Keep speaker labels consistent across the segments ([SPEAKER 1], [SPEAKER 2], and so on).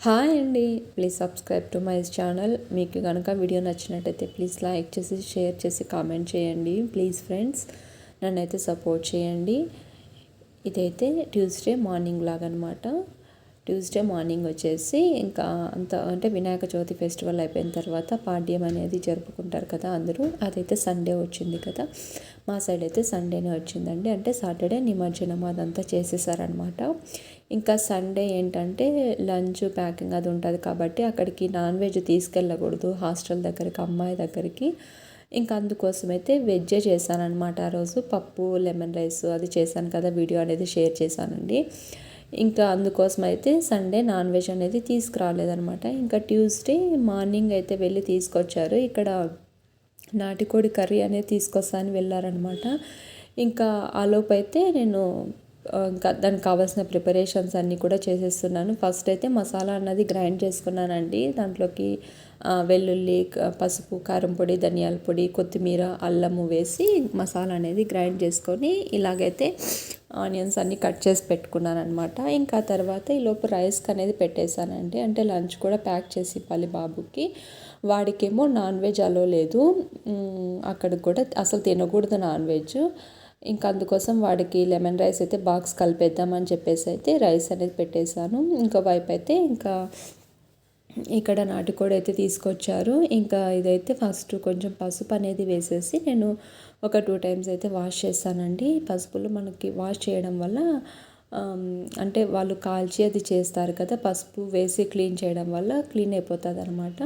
[SPEAKER 1] Hi అండి, please subscribe to my channel. మీకు కనుక వీడియో నచ్చినట్టయితే ప్లీజ్ లైక్ చేసి షేర్ చేసి కామెంట్ చేయండి. ప్లీజ్ ఫ్రెండ్స్, నన్నైతే సపోర్ట్ చేయండి. ఇదైతే ట్యూస్డే మార్నింగ్ లాగా అనమాట. ట్యూస్డే మార్నింగ్ వచ్చేసి ఇంకా అంత అంటే వినాయక చవితి ఫెస్టివల్ అయిపోయిన తర్వాత పాడ్యం అనేది జరుపుకుంటారు కదా అందరూ. అదైతే సండే వచ్చింది కదా, మా సైడ్ అయితే సండేనే వచ్చిందండి. అంటే సాటర్డే నిమజ్జనం అదంతా చేసేసారనమాట. ఇంకా సండే ఏంటంటే లంచ్ ప్యాకింగ్ అది ఉంటుంది కాబట్టి అక్కడికి నాన్ వెజ్ తీసుకెళ్ళకూడదు హాస్టల్ దగ్గరికి, అమ్మాయి దగ్గరికి. ఇంకా అందుకోసం అయితే వెజ్జే చేశానమాట. ఆ రోజు పప్పు లెమన్ రైస్ అది చేశాను కదా, వీడియో అనేది షేర్ చేశానండి. ఇంకా అందుకోసం అయితే సండే నాన్ వెజ్ అనేది తీసుకురాలేదనమాట. ఇంకా ట్యూస్డే మార్నింగ్ అయితే వెళ్ళి తీసుకొచ్చారు. ఇక్కడ నాటుకోడి కర్రీ అనేది తీసుకొస్తాను వెళ్ళారనమాట. ఇంకా ఆలోపు అయితే నేను ఇంకా దానికి కావాల్సిన ప్రిపరేషన్స్ అన్నీ కూడా చేసేస్తున్నాను. ఫస్ట్ అయితే మసాలా అన్నది గ్రైండ్ చేసుకున్నానండి. దాంట్లోకి వెల్లుల్లి, పసుపు, కారం పొడి, ధనియాల పొడి, కొత్తిమీర, అల్లము వేసి మసాలా అనేది గ్రైండ్ చేసుకొని ఇలాగైతే ఆనియన్స్ అన్నీ కట్ చేసి పెట్టుకున్నాను అనమాట. ఇంకా తర్వాత ఈలోపు రైస్కి అనేది పెట్టేశానండి. అంటే లంచ్ కూడా ప్యాక్ చేసి ఇవ్వాలి బాబుకి. వాడికేమో నాన్ వెజ్ అలో లేదు, అక్కడికి కూడా అసలు తినకూడదు నాన్ వెజ్. ఇంకా అందుకోసం వాడికి లెమన్ రైస్ అయితే బాక్స్ కలిపేద్దామని చెప్పేసి అయితే రైస్ అనేది పెట్టేశాను. ఇంకో వైపు అయితే ఇంకా ఇక్కడ నాటుకోడి అయితే తీసుకొచ్చారు. ఇంకా ఇదైతే ఫస్ట్ కొంచెం పసుపు అనేది వేసేసి నేను ఒక 2 టైమ్స్ అయితే వాష్ చేస్తానండి. పసుపులో మనకి వాష్ చేయడం వల్ల అంటే వాళ్ళు కాల్చి అది చేస్తారు కదా, పసుపు వేసి క్లీన్ చేయడం వల్ల క్లీన్ అయిపోతుంది అనమాట.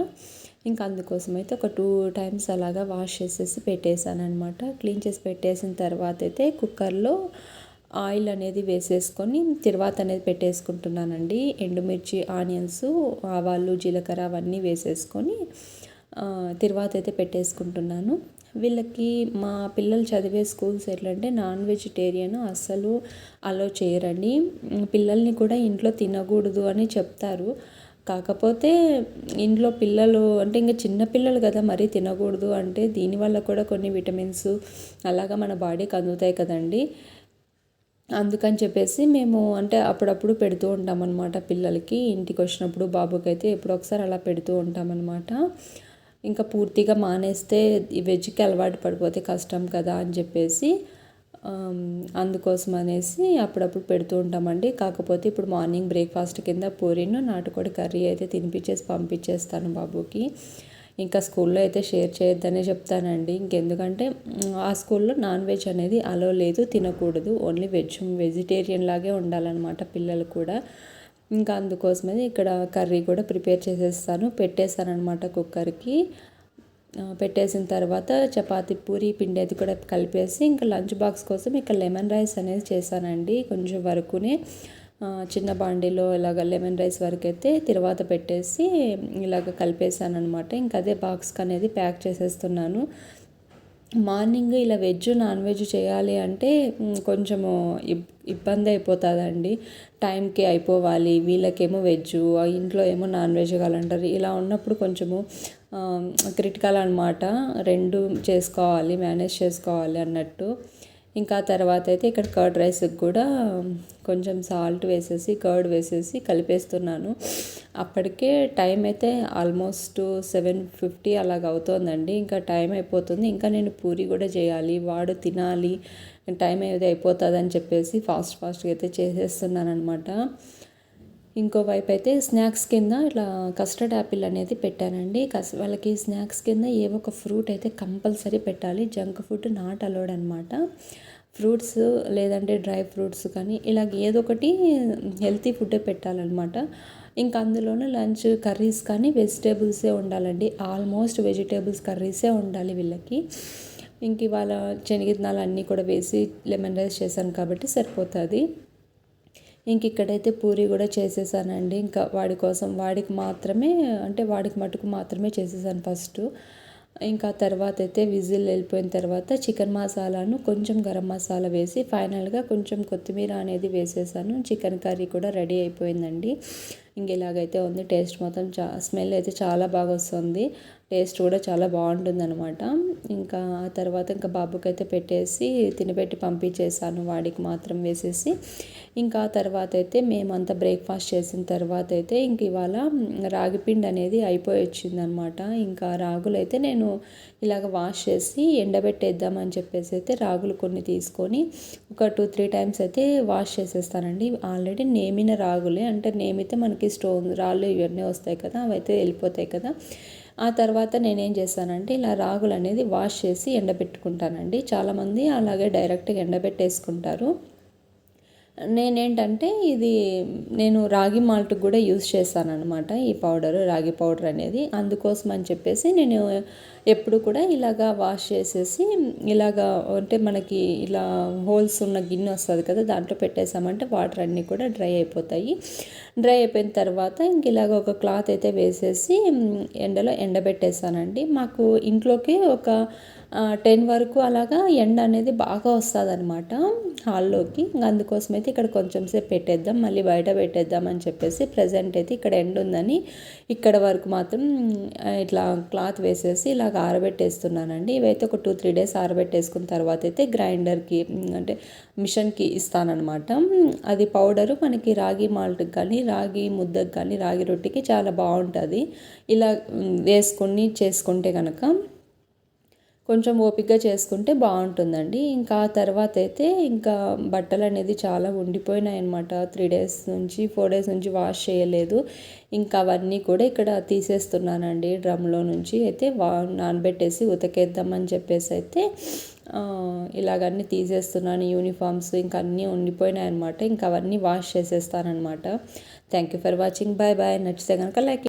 [SPEAKER 1] ఇంకా అందుకోసం అయితే ఒక 2 టైమ్స్ అలాగా వాష్ చేసేసి పెట్టేశాను అనమాట. క్లీన్ చేసి పెట్టేసిన తర్వాత అయితే కుక్కర్లో ఆయిల్ అనేది వేసేసుకొని తిరువాత అనేది పెట్టేసుకుంటున్నానండి. ఎండుమిర్చి, ఆనియన్స్, ఆవాలు, జీలకర్ర అవన్నీ వేసేసుకొని తిరువాత అయితే పెట్టేసుకుంటున్నాను. వీళ్ళకి మా పిల్లలు చదివే స్కూల్స్ ఎట్లంటే నాన్ వెజిటేరియన్ అస్సలు అలో చేయరండి. పిల్లల్ని కూడా ఇంట్లో తినకూడదు అని చెప్తారు. కాకపోతే ఇంట్లో పిల్లలు అంటే ఇంకా చిన్న పిల్లలు కదా, మరీ తినకూడదు అంటే దీనివల్ల కూడా కొన్ని విటమిన్స్ అలాగా మన బాడీకి అందుతాయి కదండి. అందుకని చెప్పేసి మేము అంటే అప్పుడప్పుడు పెడుతూ ఉంటామన్నమాట పిల్లలకి. ఇంటికి వచ్చినప్పుడు బాబుకి అయితే ఎప్పుడో ఒకసారి అలా పెడుతూ ఉంటామన్నమాట. ఇంకా పూర్తిగా మానేస్తే ఈ వెజ్కి అలవాటు పడిపోతే కష్టం కదా అని చెప్పేసి అందుకోసం అనేసి అప్పుడప్పుడు పెడుతూ ఉంటామండి. కాకపోతే ఇప్పుడు మార్నింగ్ బ్రేక్ఫాస్ట్ కింద పూరీను నాటుకోడి కర్రీ అయితే తినిపించేసి పంపించేస్తాను బాబుకి. ఇంకా స్కూల్లో అయితే షేర్ చేయొద్దనే చెప్తానండి. ఇంకెందుకంటే ఆ స్కూల్లో నాన్ వెజ్ అనేది అలో లేదు, తినకూడదు. ఓన్లీ వెజిటేరియన్ లాగే ఉండాలన్నమాట పిల్లలు కూడా. ఇంకా అందుకోసమే ఇక్కడ కర్రీ కూడా ప్రిపేర్ చేసేస్తాను, పెట్టేస్తానమాట కుక్కర్కి. పెట్టేసిన తర్వాత చపాతి పూరి పిండి అది కూడా కలిపేసి ఇంకా లంచ్ బాక్స్ కోసం ఇక్కడ లెమన్ రైస్ అనేది చేశానండి. కొంచెం వరకునే చిన్న బాండీలో ఇలాగ లెమన్ రైస్ వరకు అయితే తిరువాత పెట్టేసి ఇలాగ కలిపేసాను అనమాట. ఇంకా అదే బాక్స్కి అనేది ప్యాక్ చేసేస్తున్నాను. మార్నింగ్ ఇలా వెజ్ నాన్ వెజ్ చేయాలి అంటే కొంచెము ఇబ్బంది అయిపోతుందండి. టైంకి అయిపోవాలి, వీళ్ళకేమో వెజ్, ఇంట్లో ఏమో నాన్ వెజ్ కావాలంటారు. ఇలా ఉన్నప్పుడు కొంచెము క్రిటికల్ అనమాట. రెండు చేసుకోవాలి, మేనేజ్ చేసుకోవాలి అన్నట్టు. ఇంకా తర్వాత అయితే ఇక్కడ కర్డ్ రైస్కి కూడా కొంచెం సాల్ట్ వేసేసి కర్డ్ వేసేసి కలిపేస్తున్నాను. అప్పటికే టైం అయితే ఆల్మోస్ట్ 7:50 అలాగ అవుతుందండి. ఇంకా టైం అయిపోతుంది. ఇంకా నేను పూరి కూడా చేయాలి, వాడు తినాలి, టైం ఏది అయిపోతుంది అని చెప్పేసి ఫాస్ట్గా అయితే చేసేస్తున్నాను అనమాట. ఇంకోవైపు అయితే స్నాక్స్ కింద ఇట్లా కస్టర్డ్ యాపిల్ అనేది పెట్టానండి. వాళ్ళకి స్నాక్స్ కింద ఏవో ఒక ఫ్రూట్ అయితే కంపల్సరీ పెట్టాలి. జంక్ ఫుడ్ నాట్ అలౌడ్ అనమాట. ఫ్రూట్స్ లేదంటే డ్రై ఫ్రూట్స్ కానీ ఇలాగ ఏదో ఒకటి హెల్తీ ఫుడ్డే పెట్టాలన్నమాట. ఇంకా అందులోనే లంచ్ కర్రీస్ కానీ వెజిటేబుల్సే ఉండాలండి. ఆల్మోస్ట్ వెజిటేబుల్స్ కర్రీసే ఉండాలి వీళ్ళకి. ఇంక ఇవాళ శనగిత్తనాలు అన్నీ కూడా వేసి లెమన్ రైస్ చేశాను కాబట్టి సరిపోతుంది. ఇంక ఇక్కడైతే పూరి కూడా చేసేసానండి. ఇంకా వాడికి మాత్రమే అంటే వాడికి మటుకు మాత్రమే చేసేసాను ఫస్ట్. ఇంకా తర్వాత అయితే విజిల్ వెళ్ళిపోయిన తర్వాత చికెన్ మసాలాను కొంచెం గరం మసాలా వేసి ఫైనల్గా కొంచెం కొత్తిమీర అనేది వేసేసాను. చికెన్ కర్రీ కూడా రెడీ అయిపోయిందండి. ఇంక ఇలాగైతే ఉంది. టేస్ట్ మొత్తం స్మెల్ అయితే చాలా బాగా వస్తుంది. టేస్ట్ కూడా చాలా బాగుంటుందన్నమాట. ఇంకా ఆ తర్వాత ఇంకా బాబుకైతే పెట్టేసి తినబెట్టి పంపించేసాను, వాడికి మాత్రం వేసేసి. ఇంకా ఆ తర్వాత అయితే మేమంతా బ్రేక్ఫాస్ట్ చేసిన తర్వాత అయితే ఇంక ఇవాళ రాగి పిండి అనేది అయిపోయి వచ్చిందనమాట. ఇంకా రాగులు అయితే నేను ఇలాగ వాష్ చేసి ఎండబెట్టేద్దామని చెప్పేసి అయితే రాగులు కొన్ని తీసుకొని ఒక 2-3 టైమ్స్ అయితే వాష్ చేసేస్తానండి. ఆల్రెడీ నేమిన రాగులే, అంటే నేమితే మనకి స్టోన్ రాళ్ళు ఇవన్నీ వస్తాయి కదా, అవైతే వెళ్ళిపోతాయి కదా. ఆ తర్వాత నేనేం చేశానంటే ఇలా రాగులు అనేది వాష్ చేసి ఎండబెట్టుకుంటానండి. చాలామంది అలాగే డైరెక్ట్గా ఎండబెట్టేసుకుంటారు. నేనేంటంటే నేను రాగి మాల్ట్కి కూడా యూస్ చేస్తానన్నమాట ఈ పౌడరు, రాగి పౌడర్ అనేది. అందుకోసం అని చెప్పేసి నేను ఎప్పుడు కూడా ఇలాగా వాష్ చేసేసి ఇలాగా, అంటే మనకి ఇలా హోల్స్ ఉన్న గిన్నె వస్తుంది కదా, దాంట్లో పెట్టేసామంటే వాటర్ అన్నీ కూడా డ్రై అయిపోతాయి. డ్రై అయిపోయిన తర్వాత ఇంక ఇలాగ ఒక క్లాత్ అయితే వేసేసి ఎండలో ఎండబెట్టేసానండి. మాకు ఇంట్లోకి ఒక 10 వరకు అలాగా ఎండ అనేది బాగా వస్తుంది అనమాట హాల్లోకి. అందుకోసం అయితే ఇక్కడ కొంచెం సేపు పెట్టేద్దాం, మళ్ళీ బయట పెట్టేద్దాం అని చెప్పేసి ప్రజెంట్ అయితే ఇక్కడ ఎండ ఉందని ఇక్కడ వరకు మాత్రం ఇట్లా క్లాత్ వేసేసి ఇలాగ ఆరబెట్టేస్తున్నానండి. ఇవైతే ఒక 2-3 డేస్ ఆరబెట్టేసుకున్న తర్వాత అయితే గ్రైండర్కి, అంటే మిషన్కి ఇస్తానన్నమాట. అది పౌడరు మనకి రాగి మాల్ట్కి కానీ రాగి ముద్దకి కానీ రాగి రొట్టికి చాలా బాగుంటుంది. ఇలా వేసుకొని చేసుకుంటే కనుక కొంచెం ఓపికగా చేసుకుంటే బాగుంటుందండి. ఇంకా ఆ తర్వాత అయితే ఇంకా బట్టలు అనేది చాలా ఉండిపోయినాయి అనమాట. 3 డేస్ నుంచి 4 డేస్ నుంచి వాష్ చేయలేదు. ఇంకా అవన్నీ కూడా ఇక్కడ తీసేస్తున్నానండి డ్రమ్లో నుంచి. అయితే నానబెట్టేసి ఉతకేద్దామని చెప్పేసి అయితే ఇలాగన్నీ తీసేస్తున్నాను. యూనిఫామ్స్ ఇంకా అన్నీ ఉండిపోయినాయి అనమాట. ఇంకా అవన్నీ వాష్ చేసేస్తానమాట. Thank you for watching. Bye bye. నచ్చితే కనుక లైక్